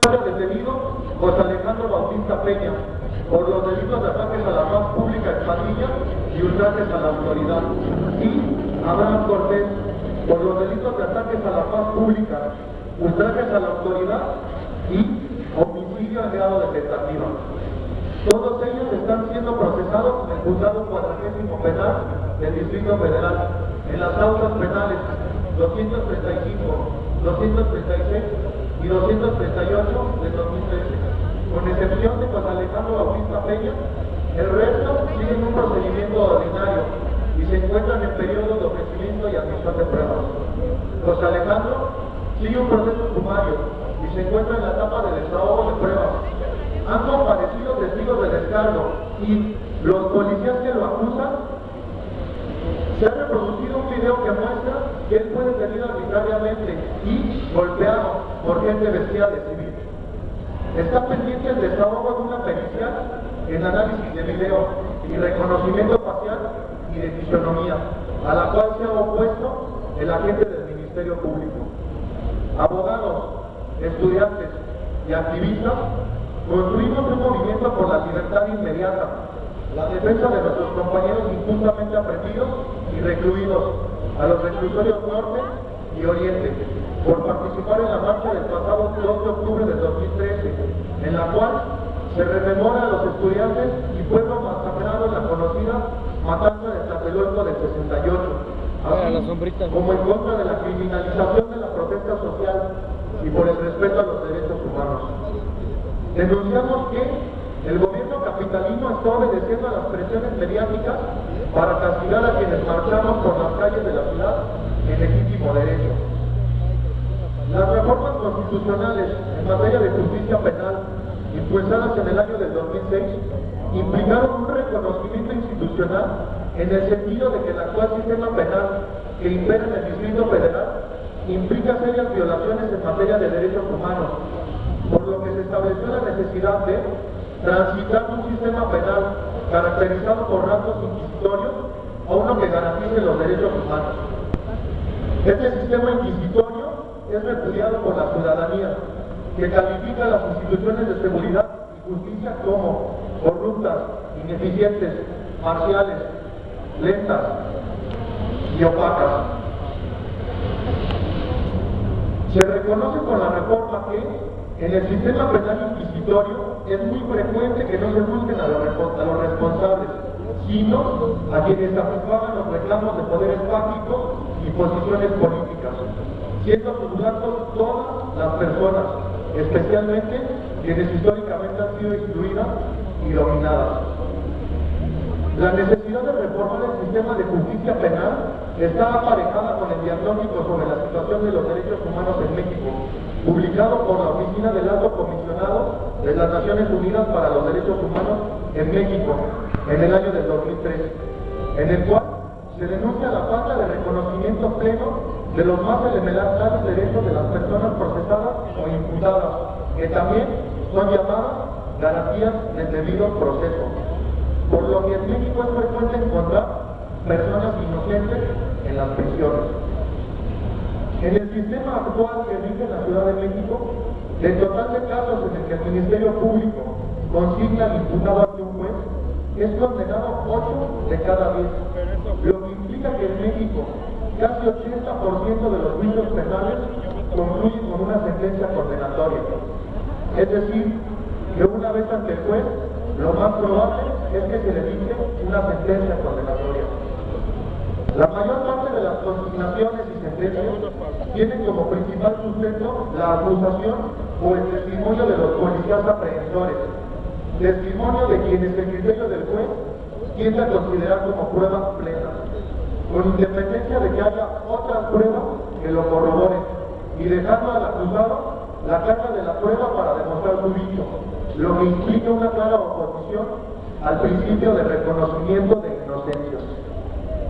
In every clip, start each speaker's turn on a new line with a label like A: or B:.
A: Detenido José Alejandro Bautista Peña por los delitos de ataques a la paz pública en pandilla y ultrajes a la autoridad, y Abraham Cortés por los delitos de ataques a la paz pública, ultrajes a la autoridad y homicidio en grado de tentativa. Todos ellos están siendo procesados en el juzgado 40º penal del Distrito Federal en las causas penales 235, 236 y 238 del 2013, con excepción de José Alejandro Bautista Peña. El resto siguen un procedimiento ordinario y se encuentran en periodo de ofrecimiento y admisión de pruebas. José Alejandro sigue un proceso sumario y se encuentra en la etapa de desahogo de pruebas. Han comparecido testigos de descargo y los policías que lo acusan. Se ha reproducido un video que muestra que él fue detenido arbitrariamente y golpeado por gente vestida de civil. Está pendiente el desahogo de una pericial en análisis de video y reconocimiento facial y de fisionomía, a la cual se ha opuesto el agente del Ministerio Público. Abogados, estudiantes y activistas construimos un movimiento por la libertad inmediata, la defensa de nuestros compañeros injustamente aprehendidos y recluidos a los reclusorios Norte y Oriente, por participar en la marcha del pasado 2 de octubre del 2013, en la cual se rememora a los estudiantes y pueblo masacrado en la conocida matanza de Tlatelolco del 68, así como en contra de la criminalización de la protesta social y por el respeto a los derechos humanos. Denunciamos que el gobierno capitalino está obedeciendo a las presiones mediáticas para castigar a quienes marchamos por las calles de la ciudad en legítimo derecho. Las reformas constitucionales en materia de justicia penal, impulsadas en el año del 2006, implicaron un reconocimiento institucional en el sentido de que el actual sistema penal que impera en el Distrito Federal implica serias violaciones en materia de derechos humanos, por lo que se estableció la necesidad de transitar un sistema penal caracterizado por rasgos inquisitorios a uno que garantice los derechos humanos. Este sistema inquisitorio es repudiado por la ciudadanía, que califica a las instituciones de seguridad y justicia como corruptas, ineficientes, parciales, lentas y opacas. Se reconoce con la reforma que en el sistema penal inquisitorio es muy frecuente que no se busquen a los responsables, sino a quienes satisfagan los reclamos de poderes fácticos y posiciones políticas, siendo sus actos todas las personas, especialmente quienes históricamente han sido excluidas y dominadas. La necesidad de reformar el sistema de justicia penal está aparejada con el diagnóstico sobre la situación de los derechos humanos en México, publicado por la Oficina del Alto Comisionado de las Naciones Unidas para los Derechos Humanos en México en el año del 2003, en el cual se denuncia la falta de reconocimiento pleno de los más elementales derechos de las personas procesadas o imputadas, que también son llamadas garantías del debido proceso, por lo que en México es frecuente encontrar personas inocentes en las prisiones. En el sistema actual que rige en la Ciudad de México, del total de casos en el que el Ministerio Público consigna al imputado ante un juez, es condenado 8 de cada 10, lo que implica que en México casi 80% de los juicios penales concluyen con una sentencia condenatoria. Es decir, que una vez ante el juez, lo más probable es que se le dicte una sentencia condenatoria. La mayor parte de las consignaciones y sentencias tienen como principal sustento la acusación o el testimonio de los policías aprehendores, testimonio de quienes el criterio del juez tiende a considerar como pruebas plenas, con independencia de que haya otras pruebas que lo corroboren, y dejando al acusado la carga de la prueba para demostrar su dicho, lo que implica una clara oposición al principio de reconocimiento de inocencia.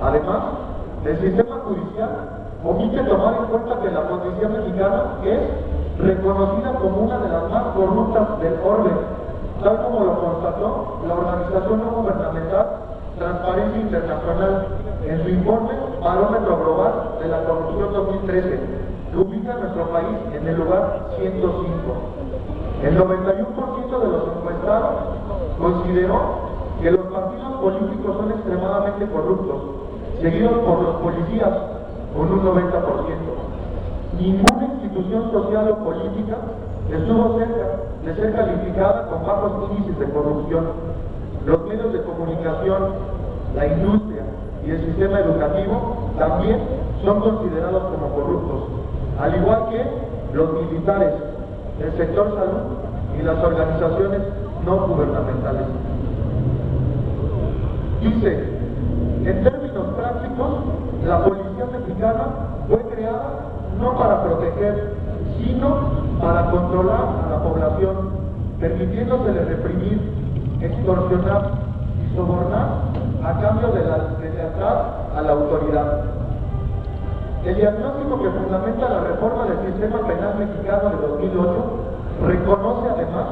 A: Además, el sistema judicial omite tomar en cuenta que la policía mexicana es reconocida como una de las más corruptas del orden, tal como lo constató la organización no gubernamental Transparencia Internacional en su informe Barómetro Global de la Corrupción 2013, que ubica a nuestro país en el lugar 105. El 91% de los encuestados consideró que los partidos políticos son extremadamente corruptos, seguidos por los policías con un 90%. Ninguna institución social o política estuvo cerca de ser calificada con bajos índices de corrupción. Los medios de comunicación, la industria y el sistema educativo también son considerados como corruptos, al igual que los militares, el sector salud y las organizaciones no gubernamentales. Dice, en términos prácticos, la policía mexicana fue creada no para proteger, sino para controlar a la población, permitiéndosele reprimir, extorsionar y sobornar a cambio de la lealtad a la autoridad. El diagnóstico que fundamenta la reforma del sistema penal mexicano de 2008 reconoce además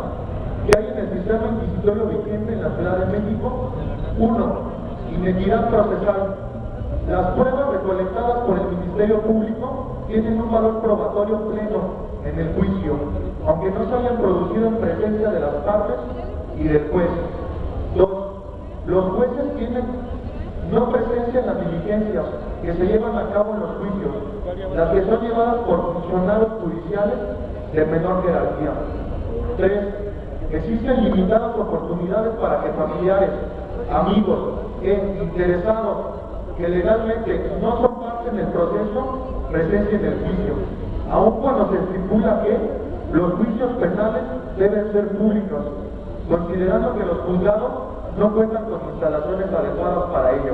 A: que hay en el sistema inquisitorio vigente en la Ciudad de México 1. Inequidad procesal. Las pruebas recolectadas por el Ministerio Público tienen un valor probatorio pleno en el juicio, aunque no se hayan producido en presencia de las partes y del juez. 2. Los jueces tienen no presencia en las diligencias que se llevan a cabo en los juicios, las que son llevadas por funcionarios judiciales de menor jerarquía. 3. Existen limitadas oportunidades para que familiares, amigos e interesados que legalmente no son parte en el proceso presencien el juicio, aun cuando se estipula que los juicios penales deben ser públicos, considerando que los juzgados no cuentan con instalaciones adecuadas para ello.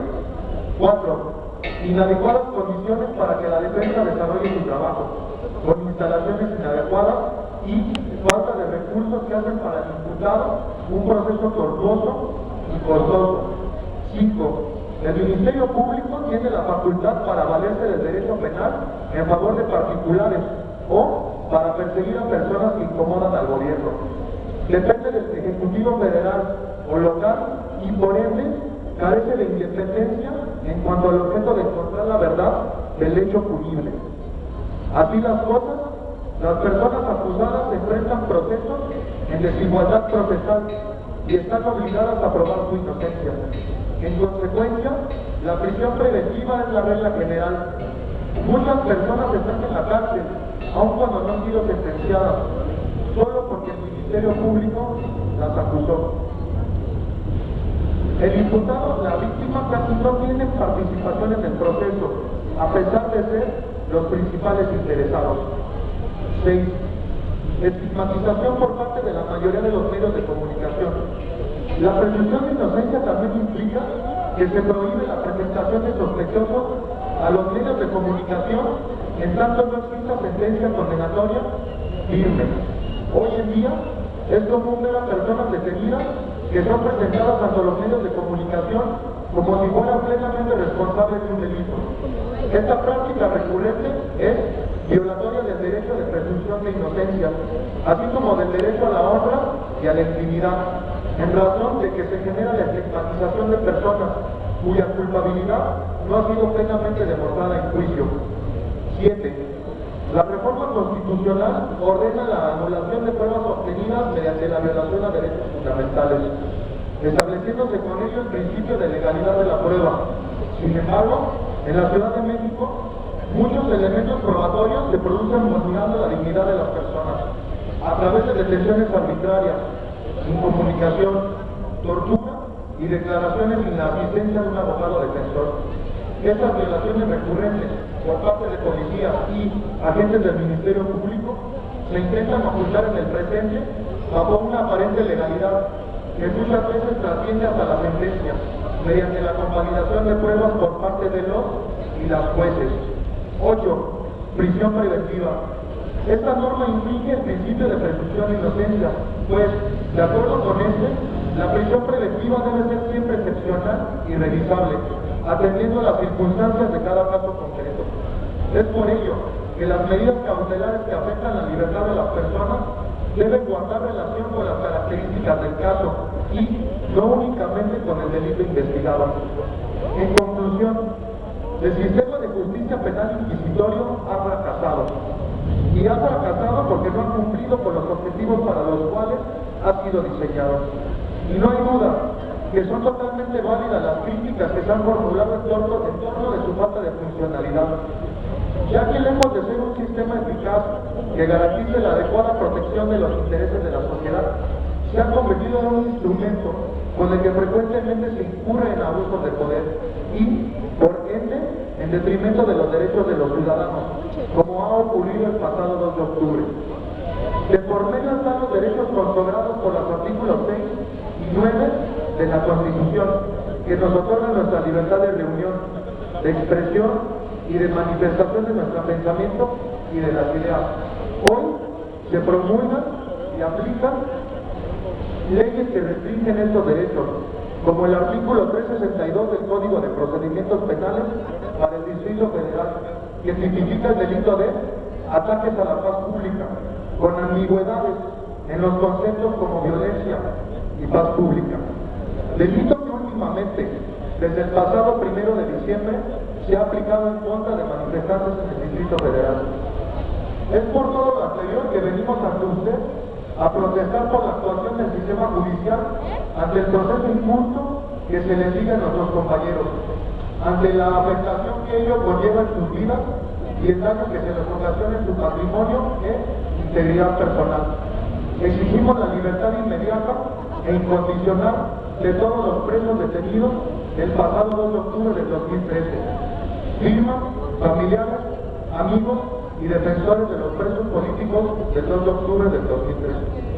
A: 4. Inadecuadas condiciones para que la defensa desarrolle su trabajo, con instalaciones inadecuadas y falta de recursos que hacen para el imputado un proceso tortuoso y costoso. 5. El Ministerio Público tiene la facultad para valerse del derecho penal en favor de particulares o para perseguir a personas que incomodan al gobierno. Depende del Ejecutivo Federal o local y por ende carece de independencia en cuanto al objeto de encontrar la verdad del hecho punible. Así las cosas, las personas acusadas enfrentan procesos en desigualdad procesal y están obligadas a probar su inocencia. En consecuencia, la prisión preventiva es la regla general. Muchas personas están en la cárcel, aun cuando no han sido sentenciadas, solo porque el Ministerio Público las acusó. El imputado, la víctima, casi no tienen participación en el proceso, a pesar de ser los principales interesados. 6. Estigmatización por parte de la mayoría de los medios de comunicación. La presunción de inocencia también implica que se prohíbe la presentación de sospechosos a los medios de comunicación en tanto no exista sentencia condenatoria firme. Hoy en día es común ver a personas detenidas que son presentadas ante los medios de comunicación como si fueran plenamente responsables de un delito. Esta práctica recurrente es violatoria del derecho de presunción de inocencia, así como del derecho a la honra y a la intimidad, en razón de que se genera la estigmatización de personas cuya culpabilidad no ha sido plenamente demostrada en juicio. 7. La reforma constitucional ordena la anulación de pruebas obtenidas mediante la violación a derechos fundamentales, estableciéndose con ello el principio de legalidad de la prueba. Sin embargo, en la Ciudad de México, muchos elementos probatorios se producen vulnerando la dignidad de las personas, a través de detenciones arbitrarias, incomunicación, tortura y declaraciones sin la asistencia de un abogado defensor. Estas violaciones recurrentes por parte de policías y agentes del Ministerio Público se intentan ocultar en el presente bajo una aparente legalidad que muchas veces trasciende hasta la sentencia, mediante la convalidación de pruebas por parte de los y las jueces. 8. Prisión preventiva. Esta norma infringe el principio de presunción de inocencia, pues, de acuerdo con este, la prisión preventiva debe ser siempre excepcional y revisable, atendiendo a las circunstancias de cada caso concreto. Es por ello que las medidas cautelares que afectan la libertad de las personas deben guardar relación con las características del caso y no únicamente con el delito investigado. En conclusión, el sistema de justicia penal inquisitorio ha fracasado. y ha fracasado porque no ha cumplido con los objetivos para los cuales ha sido diseñado. Y no hay duda que son totalmente válidas las críticas que se han formulado en torno de su falta de funcionalidad, ya que lejos de ser un sistema eficaz que garantice la adecuada protección de los intereses de la sociedad, se ha convertido en un instrumento con el que frecuentemente se incurre en abusos de poder y, por ende, en detrimento de los derechos de los ciudadanos, como ha ocurrido el pasado 2 de octubre. De por medio están los derechos consagrados por los artículos 6 y 9 de la Constitución, que nos otorgan nuestra libertad de reunión, de expresión y de manifestación de nuestro pensamiento y de las ideas. Hoy se promulgan y aplican leyes que restringen estos derechos, como el artículo 362 del Código de Procedimientos Penales para el Distrito Federal, que tipifica el delito de ataques a la paz pública, con ambigüedades en los conceptos como violencia y paz pública. Delito que últimamente, desde el pasado 1 de diciembre, se ha aplicado en contra de manifestantes en el Distrito Federal. Es por todo lo anterior que venimos ante usted a protestar por la actuación del sistema judicial ante el proceso injusto que se le sigue a nuestros compañeros, ante la afectación que ello conlleva en sus vidas y el daño que se les ocasiona en su patrimonio e integridad personal. Exigimos la libertad inmediata e incondicional de todos los presos detenidos el pasado 2 de octubre del 2013. Firman, familiares, amigos y defensores de los presos políticos del 2 de octubre del 2013.